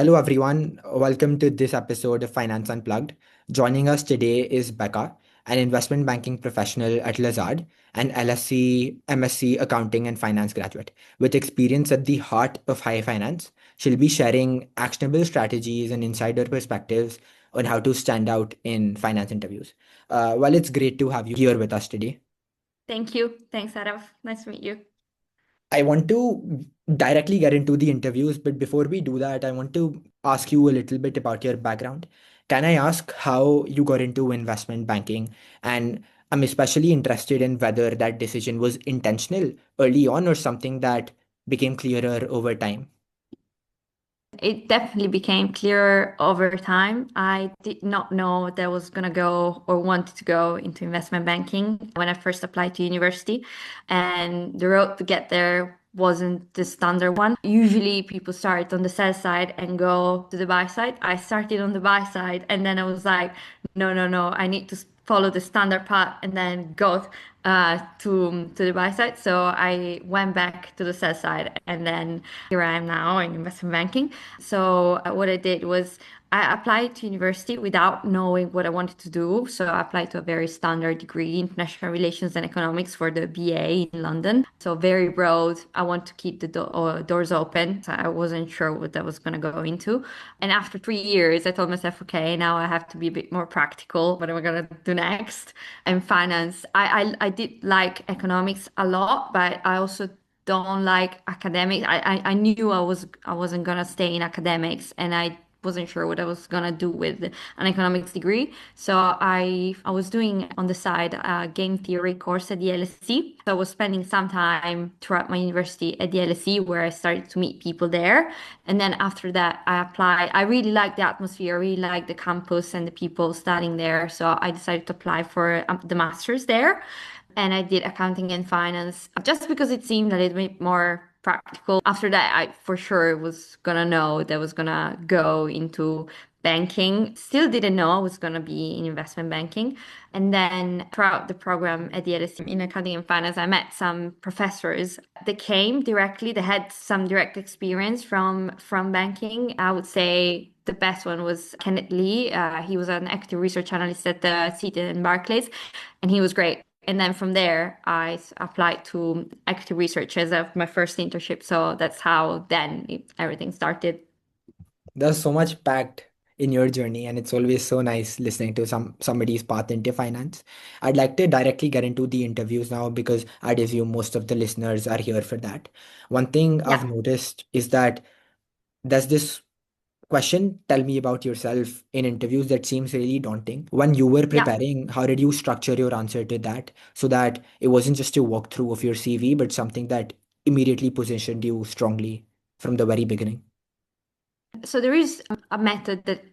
Hello, everyone. Welcome to this episode of Finance Unplugged. Joining us today is Becca, an investment banking professional at Lazard, an LSE MSc Accounting and Finance graduate. With experience at the heart of high finance, she'll be sharing actionable strategies and insider perspectives on how to stand out in finance interviews. Well, it's great to have you here with us today. Thank you. Thanks, Araf. Nice to meet you. I want to directly get into the interviews, but before we do that, I want to ask you a little bit about your background. Can I ask how you got into investment banking? And I'm especially interested in whether that decision was intentional early on or something that became clearer over time. It definitely became clearer over time. I did not know that I was going to go or wanted to go into investment banking when I first applied to university. And the road to get there wasn't the standard one. Usually people start on the sell side and go to the buy side. I started on the buy side and then I was like, no, no, no, I need to follow the standard path and then go to the buy side. So I went back to the sell side, and then here I am now in investment banking. So what I did was I applied to university without knowing what I wanted to do. So I applied to a very standard degree, international relations and economics for the BA in London. So very broad. I want to keep the doors open. So I wasn't sure what I was going to go into. And after 3 years, I told myself, okay, now I have to be a bit more practical. What am I going to do next? And finance. I did like economics a lot, but I also don't like academics. I knew I wasn't gonna stay in academics, and I wasn't sure what I was gonna do with an economics degree. So I was doing on the side a game theory course at the LSE. So I was spending some time throughout my university at the LSE where I started to meet people there. And then after that, I applied. I really liked the atmosphere, I really liked the campus and the people studying there. So I decided to apply for the master's there. And I did accounting and finance just because it seemed a little bit more practical. After that, I for sure was gonna know that I was gonna go into banking. Still didn't know I was gonna be in investment banking. And then throughout the program at the LSE in accounting and finance, I met some professors that came directly, they had some direct experience from banking. I would say the best one was Kenneth Lee. He was an active research analyst at the Citi and Barclays, and he was great. And then from there, applied to active research as of my first internship. So that's how everything started. There's so much packed in your journey, and it's always so nice listening to somebody's path into finance. I'd like to directly get into the interviews now because I'd assume most of the listeners are here for that. One thing I've Yeah. noticed is that there's this question, tell me about yourself in interviews, that seems really daunting. When you were Yeah. preparing, how did you structure your answer to that so that it wasn't just a walkthrough of your CV, but something that immediately positioned you strongly from the very beginning? So there is a method that,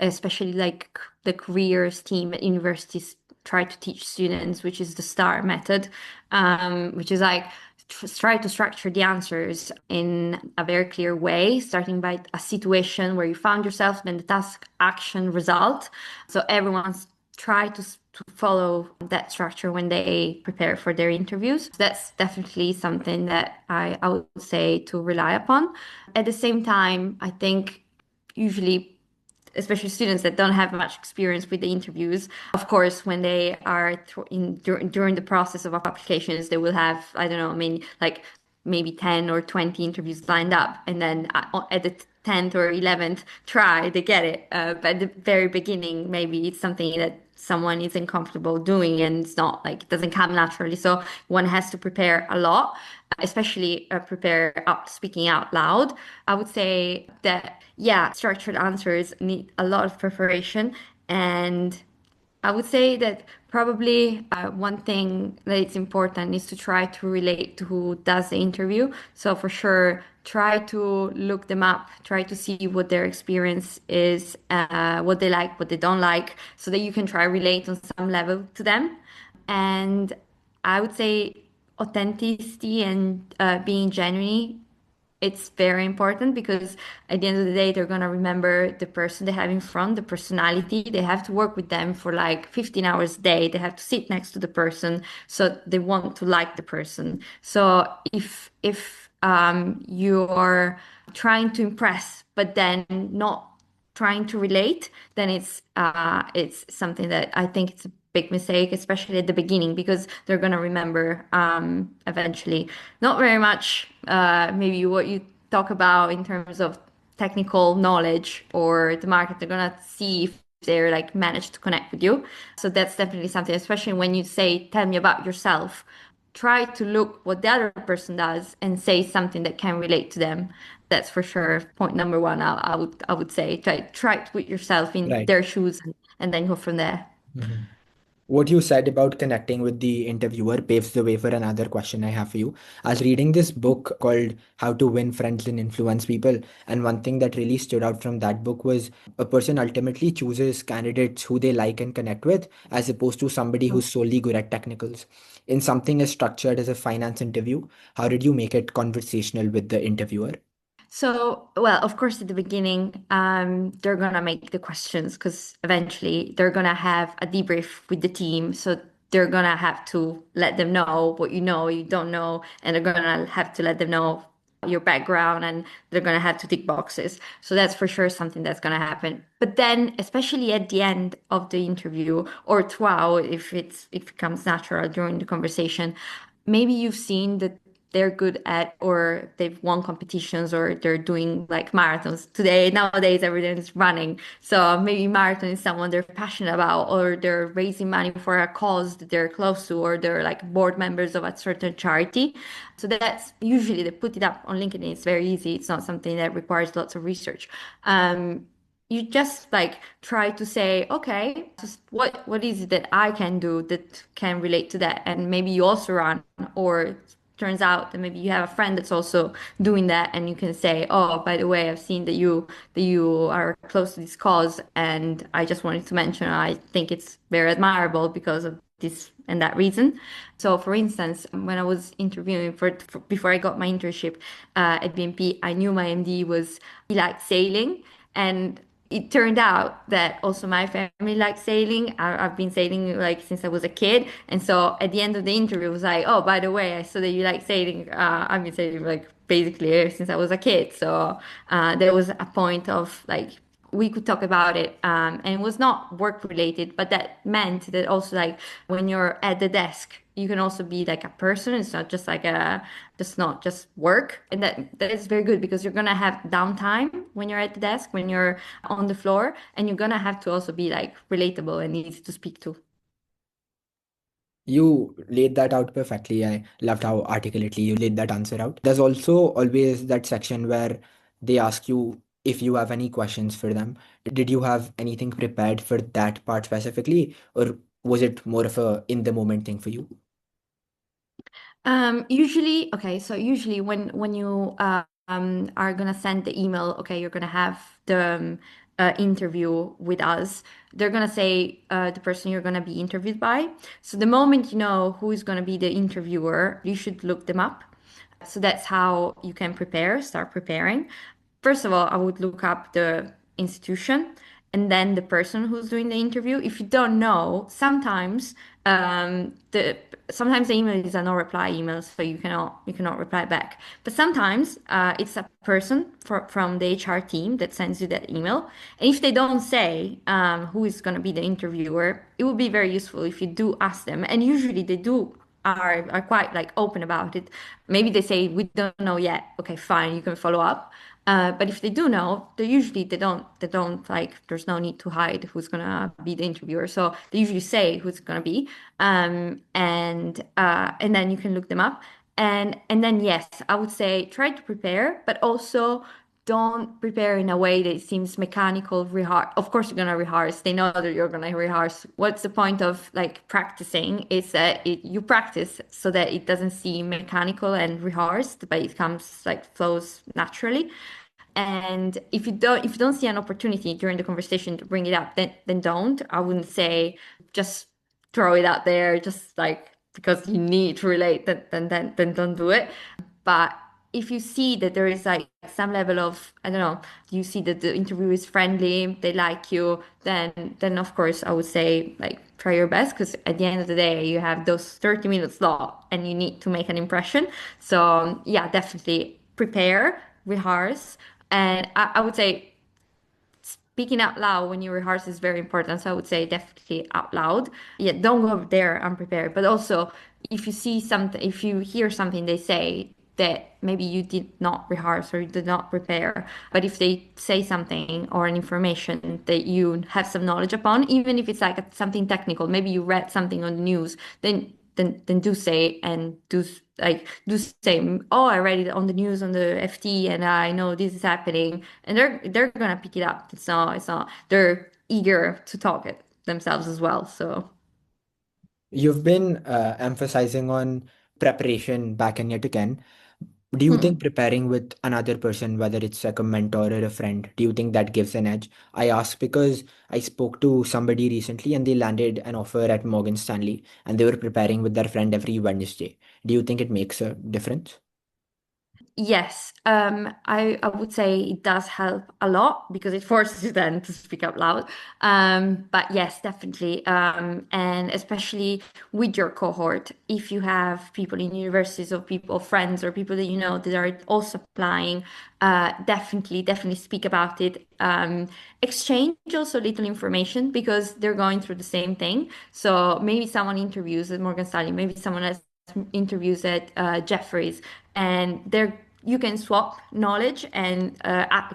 especially like the careers team at universities try to teach students, which is the STAR method, which is like try to structure the answers in a very clear way, starting by a situation where you found yourself, then the task, action, result. So everyone's try to follow that structure when they prepare for their interviews. That's definitely something that I would say to rely upon. At the same time, I think usually, especially students that don't have much experience with the interviews, of course, when they are during the process of applications, they will have, I don't know, I mean, like maybe 10 or 20 interviews lined up. And then at the 10th or 11th try, they get it. But at the very beginning, maybe it's something that someone isn't comfortable doing and it's not like it doesn't come naturally. So one has to prepare a lot, especially prepare up speaking out loud. I would say that, yeah, structured answers need a lot of preparation. And I would say that probably one thing that is important is to try to relate to who does the interview. So for sure, try to look them up, try to see what their experience is, what they like, what they don't like, so that you can try relate on some level to them. And I would say authenticity and being genuine, it's very important because at the end of the day, they're going to remember the person they have in front, the personality. They have to work with them for like 15 hours a day. They have to sit next to the person. So they want to like the person. So if you're trying to impress, but then not trying to relate, then it's something that I think it's a big mistake, especially at the beginning, because they're gonna remember eventually not very much maybe what you talk about in terms of technical knowledge or the market. They're gonna see if they're like managed to connect with you. So that's definitely something, especially when you say, tell me about yourself. Try to look what the other person does and say something that can relate to them. That's for sure point number one. I would say try to put yourself in Right. their shoes and then go from there. Mhm. What you said about connecting with the interviewer paves the way for another question I have for you. I was reading this book called How to Win Friends and Influence People, and one thing that really stood out from that book was a person ultimately chooses candidates who they like and connect with, as opposed to somebody who's solely good at technicals. In something as structured as a finance interview, how did you make it conversational with the interviewer? So, well, of course, at the beginning, they're gonna make the questions because eventually they're gonna have a debrief with the team. So they're gonna have to let them know, you don't know, and they're gonna have to let them know your background, and they're gonna have to tick boxes. So that's for sure something that's gonna happen. But then, especially at the end of the interview or throughout, if it comes natural during the conversation, maybe you've seen that they're good at or they've won competitions or they're doing like marathons today nowadays everything's running, so maybe marathon is someone they're passionate about or they're raising money for a cause that they're close to or they're like board members of a certain charity. So that's usually they put it up on LinkedIn. It's very easy. It's not something that requires lots of research. You just like try to say, okay, just what is it that I can do that can relate to that? And maybe you also run, or turns out that maybe you have a friend that's also doing that, and you can say, oh, by the way, I've seen that you are close to this cause, and I just wanted to mention I think it's very admirable because of this and that reason. So, for instance, when I was interviewing for before I got my internship at BNP, I knew my MD he liked sailing, and it turned out that also my family likes sailing. I've been sailing like since I was a kid. And so at the end of the interview, it was like, oh, by the way, I saw that you like sailing. I've been sailing like basically since I was a kid. So there was a point of like, we could talk about it. And it was not work related, but that meant that also like when you're at the desk, you can also be like a person. It's not just like just not just work. And that is very good because you're gonna have downtime when you're at the desk, when you're on the floor, and you're gonna have to also be like relatable and easy to speak to. You laid that out perfectly. I loved how articulately you laid that answer out. There's also always that section where they ask you if you have any questions for them. Did you have anything prepared for that part specifically, or was it more of a in the moment thing for you? Usually, okay, so usually when you are gonna send the email, okay, you're gonna have the interview with us. They're gonna say the person you're gonna be interviewed by. So the moment you know who is gonna be the interviewer, you should look them up. So that's how you can start preparing. First of all, I would look up the institution and then the person who's doing the interview. If you don't know, sometimes the email is a no reply email, so you cannot reply back. But sometimes it's a person from the HR team that sends you that email. And if they don't say who is going to be the interviewer, it would be very useful if you do ask them. And usually they do are quite like open about it. Maybe they say we don't know yet. Okay, fine, you can follow up. But if they do know, they don't like. There's no need to hide who's gonna be the interviewer. So they usually say who's gonna be, and then you can look them up. And then yes, I would say try to prepare, but also don't prepare in a way that it seems mechanical, rehearse. Of course, you're gonna rehearse. They know that you're gonna rehearse. What's the point of like practicing? Is that you practice so that it doesn't seem mechanical and rehearsed, but it comes like flows naturally. And if you don't see an opportunity during the conversation to bring it up, then don't. I wouldn't say just throw it out there, just like because you need to relate, then don't do it. But if you see that there is like some level of, I don't know, you see that the interview is friendly, they like you, then of course I would say like try your best because at the end of the day you have those 30 minutes slot and you need to make an impression. So yeah, definitely prepare, rehearse, And I would say speaking out loud when you rehearse is very important. So I would say definitely out loud. Yeah, don't go there unprepared. But also, if you see something, if you hear something they say that maybe you did not rehearse or you did not prepare, but if they say something or an information that you have some knowledge upon, even if it's like something technical, maybe you read something on the news, then do say and do say, oh, I read it on the news on the FT and I know this is happening, and they're gonna pick it up. It's not they're eager to talk it themselves as well. So You've been emphasizing on preparation back and yet again. Do you think preparing with another person, whether it's like a mentor or a friend, do you think that gives an edge? I ask because I spoke to somebody recently and they landed an offer at Morgan Stanley and they were preparing with their friend every Wednesday. Do you think it makes a difference? yes, I would say it does help a lot because it forces you then to speak out loud. But yes, definitely. And especially with your cohort, if you have people in universities or people, friends or people that you know that are also applying, definitely speak about it. Exchange also little information because they're going through the same thing. So maybe someone interviews at Morgan Stanley, maybe someone else interviews at Jeffries, and they're you can swap knowledge and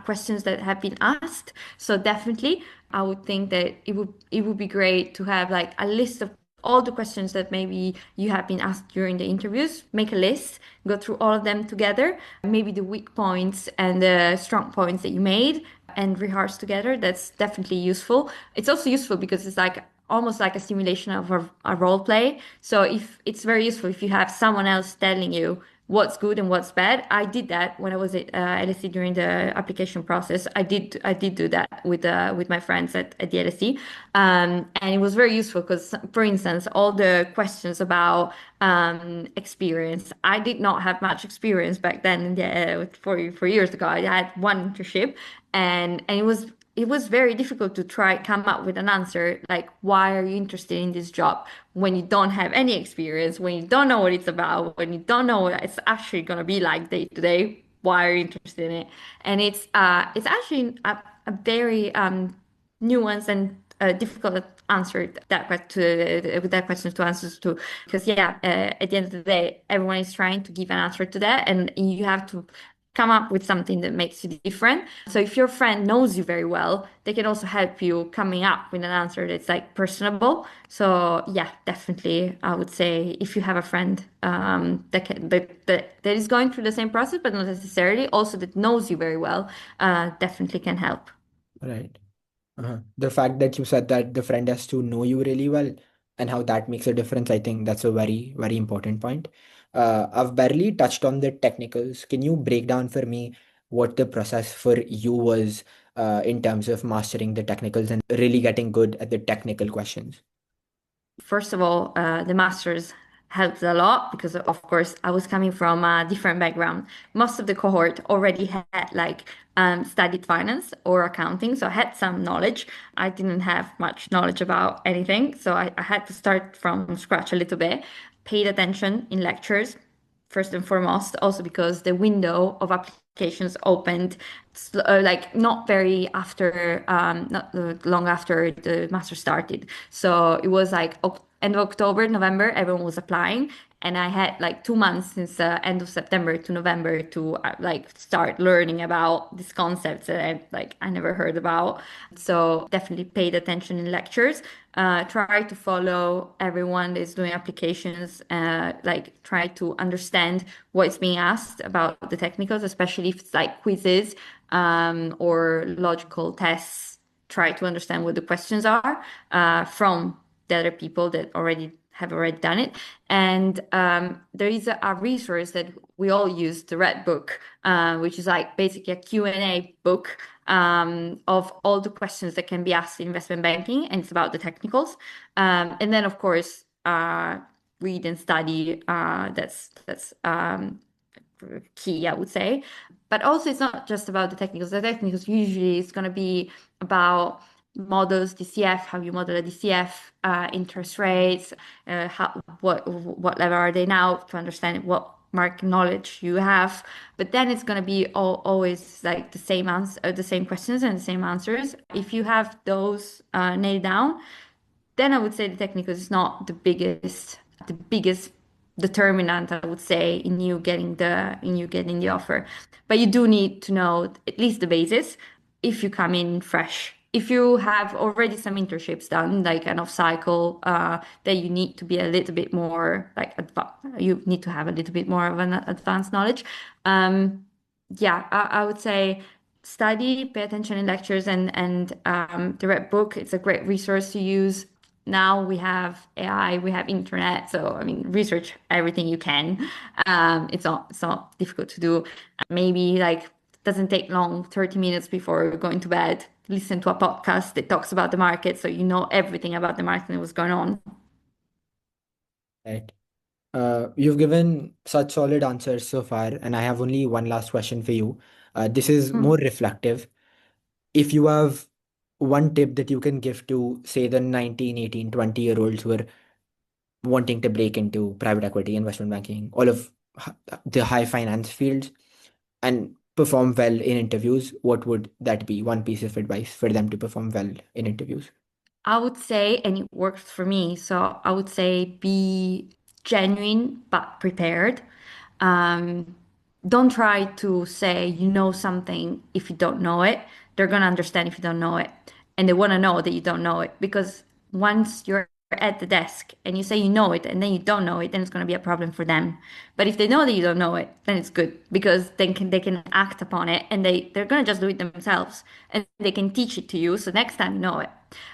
questions that have been asked. So definitely, I would think that it would be great to have like a list of all the questions that maybe you have been asked during the interviews. Make a list, go through all of them together, maybe the weak points and the strong points that you made, and rehearse together. That's definitely useful. It's also useful because it's like almost like a simulation of a role play. So if it's very useful if you have someone else telling you what's good and what's bad. I did that when I was at LSE during the application process. I did do that with my friends at the LSE, and it was very useful because, for instance, all the questions about experience. I did not have much experience back then. Yeah, 4 years ago, I had one internship, and it was very difficult to try come up with an answer like why are you interested in this job when you don't have any experience, when you don't know what it's about, when you don't know what it's actually going to be like day to day. Why are you interested in it? And it's actually a very nuanced and difficult answer that question to answers to, because yeah, at the end of the day everyone is trying to give an answer to that and you have to come up with something that makes you different. So if your friend knows you very well, they can also help you coming up with an answer that's like personable. So yeah, definitely, I would say if you have a friend that is going through the same process, but not necessarily also that knows you very well, definitely can help. Right. The fact that you said that the friend has to know you really well and how that makes a difference, I think that's a very, very important point. I've barely touched on the technicals. Can you break down for me what the process for you was in terms of mastering the technicals and really getting good at the technical questions? First of all, the master's helped a lot because, of course, I was coming from a different background. Most of the cohort already had like studied finance or accounting, so I had some knowledge. I didn't have much knowledge about anything, so I had to start from scratch a little bit. Paid attention in lectures, first and foremost, also because the window of applications opened like not very after, not long after the master started. So it was like end of October, November, everyone was applying. And I had like 2 months since end of September to November to like start learning about these concepts that I never heard about. So definitely paid attention in lectures. Try to follow everyone that's doing applications. Like try to understand what's being asked about the technicals, especially if it's like quizzes or logical tests. Try to understand what the questions are from the other people that already done it. And there is a resource that we all use, the Red Book, which is like basically a Q&A book of all the questions that can be asked in investment banking, and it's about the technicals. And then, of course, read and study. That's key, I would say. But also, it's not just about the technicals. The technicals usually is going to be about models, DCF, how you model a DCF, interest rates, what level are they now to understand what market knowledge you have, but then it's going to be always like the same answer, the same questions and the same answers. If you have those nailed down, then I would say the technical is not the biggest determinant, I would say, in you getting the offer. But you do need to know at least the basis if you come in fresh. If you have already some internships done, like an off cycle, then you need to be a little bit more like you need to have a little bit more of an advanced knowledge. Yeah, I would say study, pay attention in lectures, and the Red Book. It's a great resource to use. Now we have AI, we have internet, so I mean, research everything you can. It's not difficult to do. Maybe like doesn't take long, 30 minutes before going to bed. Listen to a podcast that talks about the market, so you know everything about the market and what's going on. Right. You've given such solid answers so far, and I have only one last question for you. This is more reflective. If you have one tip that you can give to, say, the 19, 18, 20-year-olds who are wanting to break into private equity, investment banking, all of the high finance fields, and perform well in interviews, what would that be? One piece of advice for them to perform well in interviews. I would say, and it works for me, so I would say be genuine but prepared. Um, don't try to say you know something if you don't know it. They're gonna understand if you don't know it, and they want to know that you don't know it because once you're at the desk and you say you know it and then you don't know it, then it's gonna be a problem for them. But if they know that you don't know it, then it's good because they can act upon it and they're gonna just do it themselves and they can teach it to you. So next time you know it.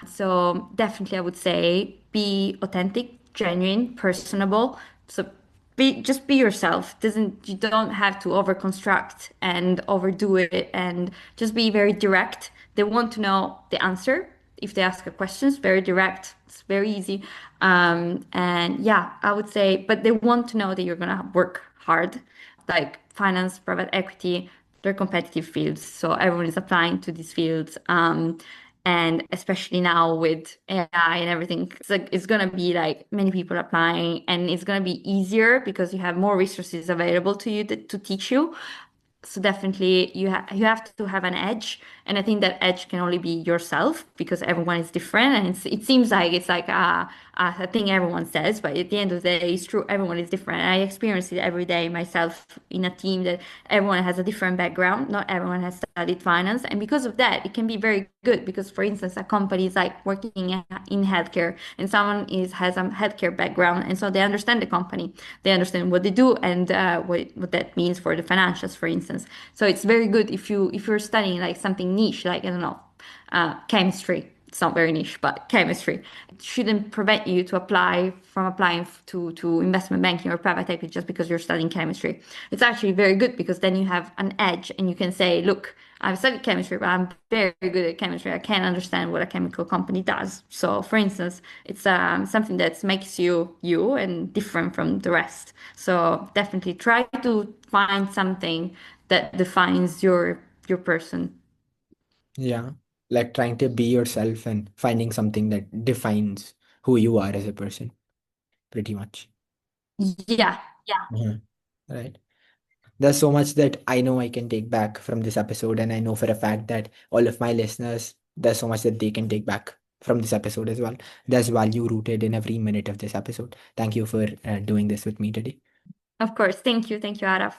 So definitely, I would say be authentic, genuine, personable. So just be yourself. Doesn't You don't have to overconstruct and overdo it, and just be very direct. They want to know the answer. If they ask a question, it's very direct. It's very easy. And yeah, I would say, but they want to know that you're gonna work hard. Like finance, private equity, they're competitive fields, so everyone is applying to these fields. And especially now with AI and everything, it's gonna be like many people applying, and it's gonna be easier because you have more resources available to you to teach you. So definitely you have to have an edge, and I think that edge can only be yourself because everyone is different, and it seems like it's like a thing everyone says, but at the end of the day, it's true. Everyone is different. I experience it every day myself in a team that everyone has a different background. Not everyone has studied finance, and because of that, it can be very good because, for instance, a company is like working in healthcare, and someone has a healthcare background, and so they understand the company, they understand what they do, and what that means for the financials, for instance. So it's very good if you're studying like something niche, like I don't know, chemistry. It's not very niche, but chemistry. It shouldn't prevent you from applying to investment banking or private equity just because you're studying chemistry. It's actually very good because then you have an edge and you can say, look, I've studied chemistry, but I'm very good at chemistry. I can understand what a chemical company does. So, for instance, it's something that makes you you and different from the rest. So, definitely try to find something that defines your person. Yeah. Like trying to be yourself and finding something that defines who you are as a person, pretty much. Yeah, yeah. Mhm. Right. There's so much that I know I can take back from this episode, and I know for a fact that all of my listeners, there's so much that they can take back from this episode as well. There's value rooted in every minute of this episode. Thank you for doing this with me today. Of course. Thank you. Thank you, Araf.